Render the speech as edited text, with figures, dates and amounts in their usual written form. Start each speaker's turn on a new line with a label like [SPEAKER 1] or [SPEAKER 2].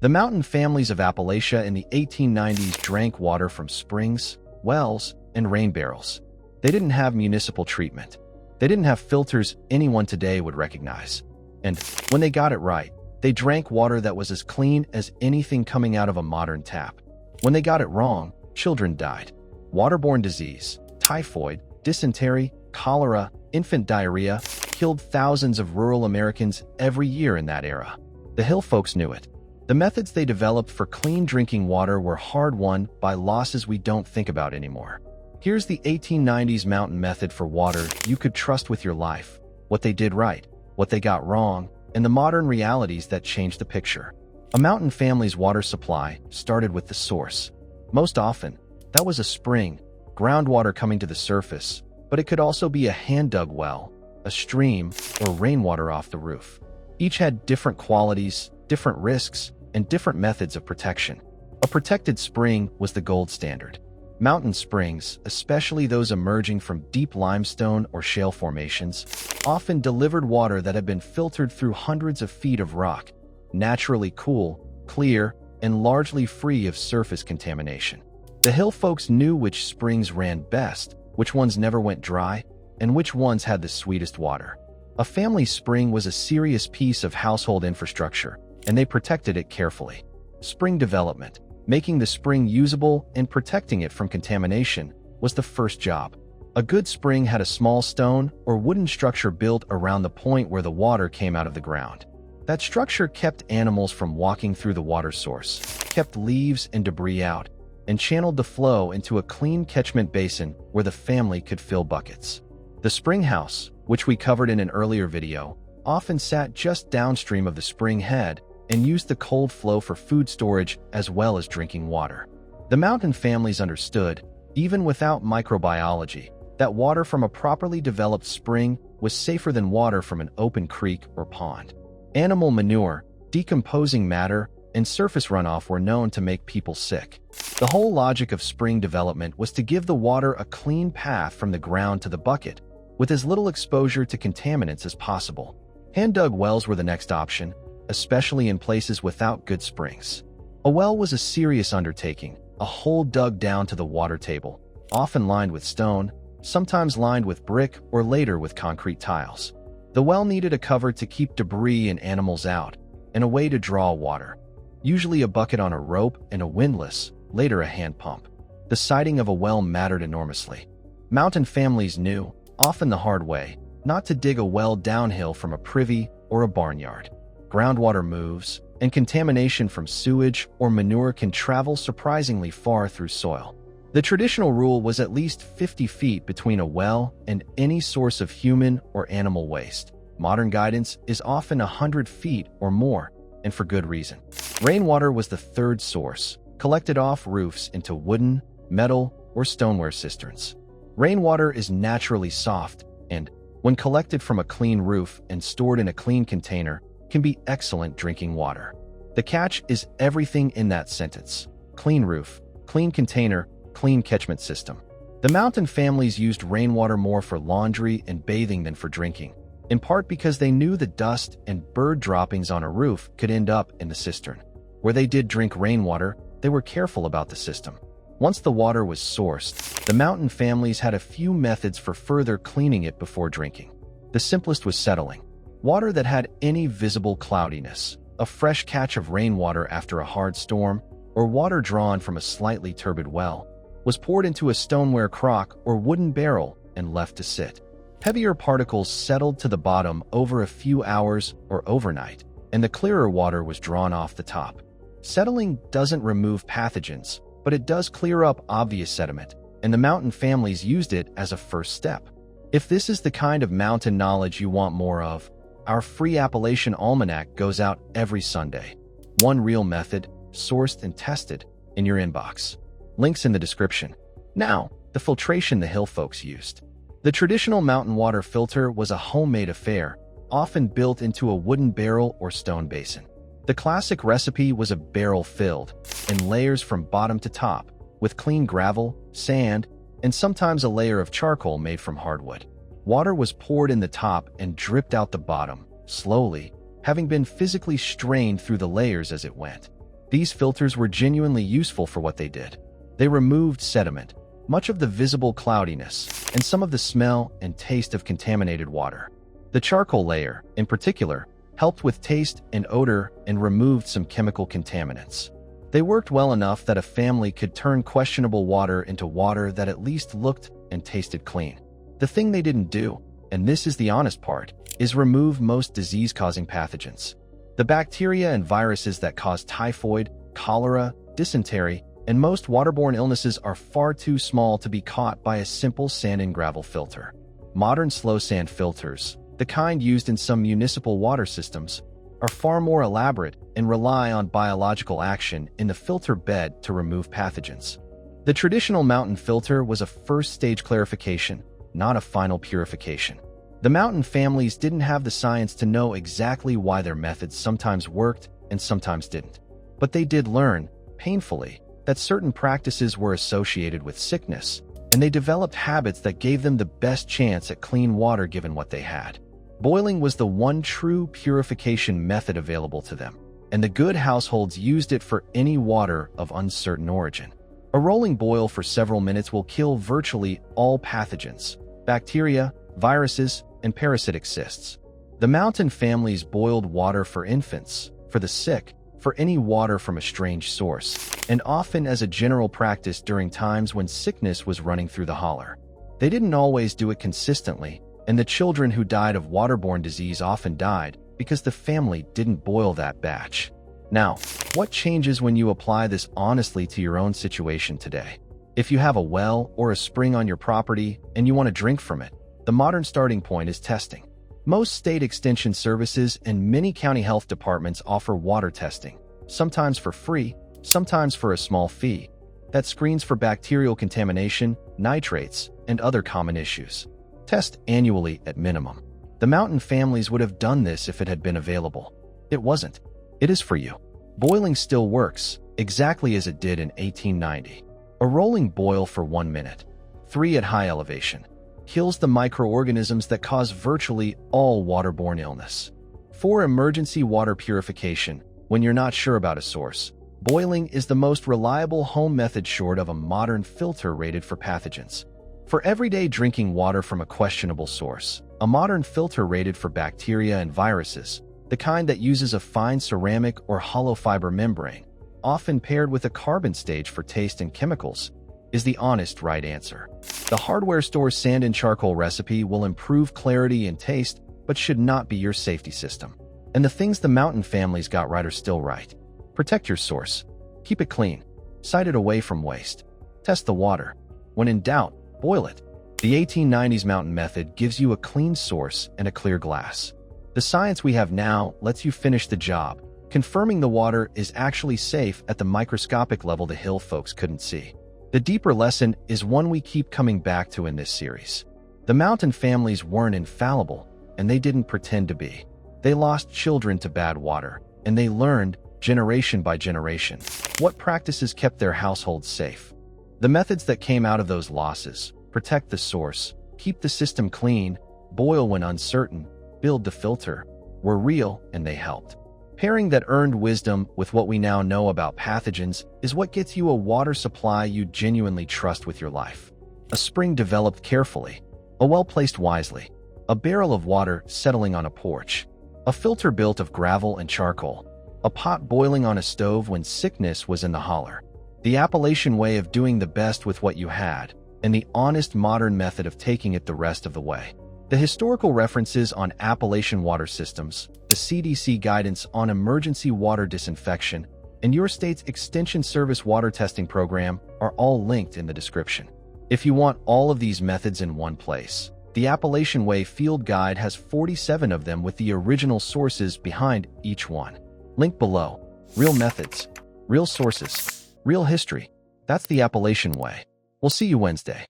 [SPEAKER 1] The mountain families of Appalachia in the 1890s drank water from springs, wells, and rain barrels. They didn't have municipal treatment. They didn't have filters anyone today would recognize. And when they got it right, they drank water that was as clean as anything coming out of a modern tap. When they got it wrong, children died. Waterborne disease, typhoid, dysentery, cholera, infant diarrhea killed thousands of rural Americans every year in that era. The hill folks knew it. The methods they developed for clean drinking water were hard-won by losses we don't think about anymore. Here's the 1890s mountain method for water you could trust with your life, what they did right, what they got wrong, and the modern realities that changed the picture. A mountain family's water supply started with the source. Most often, that was a spring, groundwater coming to the surface, but it could also be a hand-dug well, a stream, or rainwater off the roof. Each had different qualities, different risks, and different methods of protection. A protected spring was the gold standard. Mountain springs, especially those emerging from deep limestone or shale formations, often delivered water that had been filtered through hundreds of feet of rock, naturally cool, clear, and largely free of surface contamination. The hill folks knew which springs ran best, which ones never went dry, and which ones had the sweetest water. A family spring was a serious piece of household infrastructure, and they protected it carefully. Spring development, making the spring usable and protecting it from contamination, was the first job. A good spring had a small stone or wooden structure built around the point where the water came out of the ground. That structure kept animals from walking through the water source, kept leaves and debris out, and channeled the flow into a clean catchment basin where the family could fill buckets. The spring house, which we covered in an earlier video, often sat just downstream of the spring head and used the cold flow for food storage as well as drinking water. The mountain families understood, even without microbiology, that water from a properly developed spring was safer than water from an open creek or pond. Animal manure, decomposing matter, and surface runoff were known to make people sick. The whole logic of spring development was to give the water a clean path from the ground to the bucket, with as little exposure to contaminants as possible. Hand-dug wells were the next option, especially in places without good springs. A well was a serious undertaking, a hole dug down to the water table, often lined with stone, sometimes lined with brick or later with concrete tiles. The well needed a cover to keep debris and animals out, and a way to draw water, usually a bucket on a rope and a windlass, later a hand pump. The siting of a well mattered enormously. Mountain families knew, often the hard way, not to dig a well downhill from a privy or a barnyard. Groundwater moves, and contamination from sewage or manure can travel surprisingly far through soil. The traditional rule was at least 50 feet between a well and any source of human or animal waste. Modern guidance is often 100 feet or more, and for good reason. Rainwater was the third source, collected off roofs into wooden, metal, or stoneware cisterns. Rainwater is naturally soft and, when collected from a clean roof and stored in a clean container, can be excellent drinking water. The catch is everything in that sentence: clean roof, clean container, clean catchment system. The mountain families used rainwater more for laundry and bathing than for drinking, in part because they knew the dust and bird droppings on a roof could end up in the cistern. Where they did drink rainwater, they were careful about the system. Once the water was sourced, the mountain families had a few methods for further cleaning it before drinking. The simplest was settling. Water that had any visible cloudiness, a fresh catch of rainwater after a hard storm, or water drawn from a slightly turbid well, was poured into a stoneware crock or wooden barrel and left to sit. Heavier particles settled to the bottom over a few hours or overnight, and the clearer water was drawn off the top. Settling doesn't remove pathogens, but it does clear up obvious sediment, and the mountain families used it as a first step. If this is the kind of mountain knowledge you want more of, our free Appalachian Almanac goes out every Sunday. One real method, sourced and tested, in your inbox. Links in the description. Now, the filtration the hill folks used. The traditional mountain water filter was a homemade affair, often built into a wooden barrel or stone basin. The classic recipe was a barrel filled, in layers from bottom to top, with clean gravel, sand, and sometimes a layer of charcoal made from hardwood. Water was poured in the top and dripped out the bottom, slowly, having been physically strained through the layers as it went. These filters were genuinely useful for what they did. They removed sediment, much of the visible cloudiness, and some of the smell and taste of contaminated water. The charcoal layer, in particular, helped with taste and odor and removed some chemical contaminants. They worked well enough that a family could turn questionable water into water that at least looked and tasted clean. The thing they didn't do, and this is the honest part, is remove most disease-causing pathogens. The bacteria and viruses that cause typhoid, cholera, dysentery, and most waterborne illnesses are far too small to be caught by a simple sand and gravel filter. Modern slow sand filters, the kind used in some municipal water systems, are far more elaborate and rely on biological action in the filter bed to remove pathogens. The traditional mountain filter was a first-stage clarification, not a final purification. The mountain families didn't have the science to know exactly why their methods sometimes worked and sometimes didn't. But they did learn, painfully, that certain practices were associated with sickness, and they developed habits that gave them the best chance at clean water given what they had. Boiling was the one true purification method available to them, and the good households used it for any water of uncertain origin. A rolling boil for several minutes will kill virtually all pathogens, bacteria, viruses, and parasitic cysts. The mountain families boiled water for infants, for the sick, for any water from a strange source, and often as a general practice during times when sickness was running through the holler. They didn't always do it consistently, and the children who died of waterborne disease often died because the family didn't boil that batch. Now, what changes when you apply this honestly to your own situation today? If you have a well or a spring on your property and you want to drink from it, the modern starting point is testing. Most state extension services and many county health departments offer water testing, sometimes for free, sometimes for a small fee, that screens for bacterial contamination, nitrates, and other common issues. Test annually at minimum. The mountain families would have done this if it had been available. It wasn't. It is for you. Boiling still works, exactly as it did in 1890. A rolling boil for 1 minute, 3 at high elevation, kills the microorganisms that cause virtually all waterborne illness. For emergency water purification, when you're not sure about a source, boiling is the most reliable home method short of a modern filter rated for pathogens. For everyday drinking water from a questionable source, a modern filter rated for bacteria and viruses, the kind that uses a fine ceramic or hollow fiber membrane, often paired with a carbon stage for taste and chemicals, is the honest right answer. The hardware store's sand and charcoal recipe will improve clarity and taste, but should not be your safety system. And the things the mountain families got right are still right. Protect your source. Keep it clean. Side it away from waste. Test the water. When in doubt, boil it. The 1890s mountain method gives you a clean source and a clear glass. The science we have now lets you finish the job, confirming the water is actually safe at the microscopic level the hill folks couldn't see. The deeper lesson is one we keep coming back to in this series. The mountain families weren't infallible, and they didn't pretend to be. They lost children to bad water, and they learned, generation by generation, what practices kept their households safe. The methods that came out of those losses: protect the source, keep the system clean, boil when uncertain, build the filter, were real and they helped. Pairing that earned wisdom with what we now know about pathogens is what gets you a water supply you genuinely trust with your life. A spring developed carefully, a well placed wisely, a barrel of water settling on a porch, a filter built of gravel and charcoal, a pot boiling on a stove when sickness was in the holler. The Appalachian way of doing the best with what you had, and the honest modern method of taking it the rest of the way. The historical references on Appalachian water systems, the CDC guidance on emergency water disinfection, and your state's Extension Service water testing program are all linked in the description. If you want all of these methods in one place, the Appalachian Way Field Guide has 47 of them with the original sources behind each one. Link below. Real methods, real sources, real history. That's the Appalachian Way. We'll see you Wednesday.